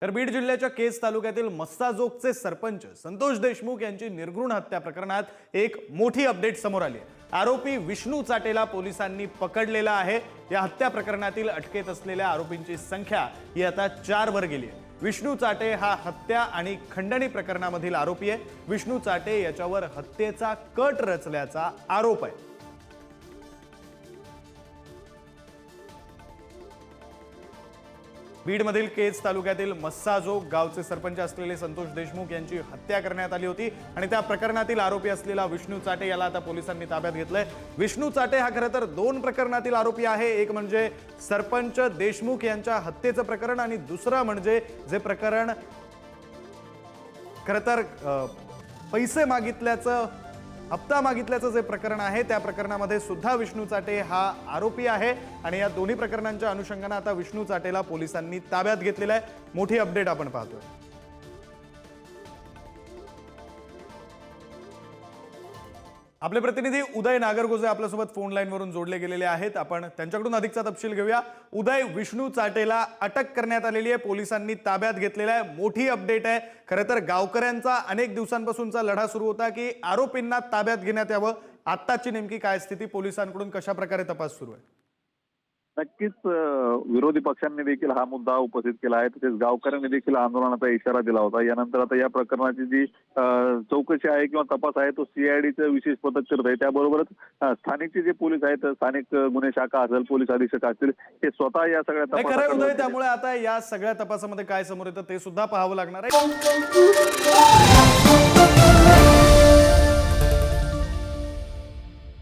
तर बीड जिल्ह्याच्या केज तालुक्यातील मस्साजोगचे सरपंच संतोष देशमुख यांची निर्घृण हत्या प्रकरणात एक मोठी अपडेट समोर आली आहे। आरोपी विष्णू चाटेला पोलिसांनी पकडलेला आहे। या हत्या प्रकरणातील अटकेत असलेल्या आरोपींची संख्या ही आता 4 वर गेली आहे। विष्णू चाटे हा हत्या आणि खंडणी प्रकरणामधील आरोपी आहे। विष्णू चाटे याच्यावर हत्येचा कट रचल्याचा आरोप आहे। बीडमधील केज तालुक्यातील मस्साजोग गावचे सरपंच असलेले संतोष देशमुख यांची हत्या करण्यात आली होती आणि त्या प्रकरणातील आरोपी असलेला विष्णू चाटे याला आता पोलिसांनी ताब्यात घेतलंय। विष्णू चाटे हा खरं तर 2 प्रकरणातील आरोपी आहे। एक म्हणजे सरपंच देशमुख यांच्या हत्येचं प्रकरण आणि दुसरं म्हणजे जे प्रकरण खरं तर पैसे मागितल्याचं हप्ता मागितल्याचं जे प्रकरण आहे त्या प्रकरणामध्ये सुद्धा विष्णू चाटे हा आरोपी आहे आणि या दोन्ही प्रकरणांच्या अनुषंगाने आता विष्णू चाटेला पोलिसांनी ताब्यात घेतलेला आहे। मोठी अपडेट आपण पाहतोय। आपले प्रतिनिधी उदय नागरगोजे आपल्यासोबत फोन लाईन वरून जोडले गेलेले आहेत। आपण त्यांच्याकडून अधिकचा तपशील घेऊया। उदय, विष्णू चाटेला अटक करण्यात आलेली आहे, पोलिसांनी ताब्यात घेतलेला आहे, मोठी अपडेट आहे। खरं तर गावकऱ्यांचा अनेक दिवसांपासूनचा लढा सुरू होता की आरोपींना ताब्यात घेण्यात यावं। आत्ताची नेमकी काय स्थिती, पोलिसांकडून कशा प्रकारे तपास सुरू आहे? नक्कीच विरोधी पक्षांनी देखील हा मुद्दा उपस्थित केला आहे। तसेच गावकऱ्यांनी देखील आंदोलनाचा इशारा दिला होता। यानंतर आता या प्रकरणाची जी चौकशी आहे किंवा तपास आहे तो सीआयडीचं विशेष पथक करत आहे। त्याबरोबरच स्थानिकचे जे पोलीस आहेत, स्थानिक गुन्हे शाखा असेल, पोलीस अधीक्षक असतील, हे स्वतः या सगळ्या तपासात त्यामुळे आता या सगळ्या तपासामध्ये काय समोर येतं ते सुद्धा पाहावं लागणार आहे।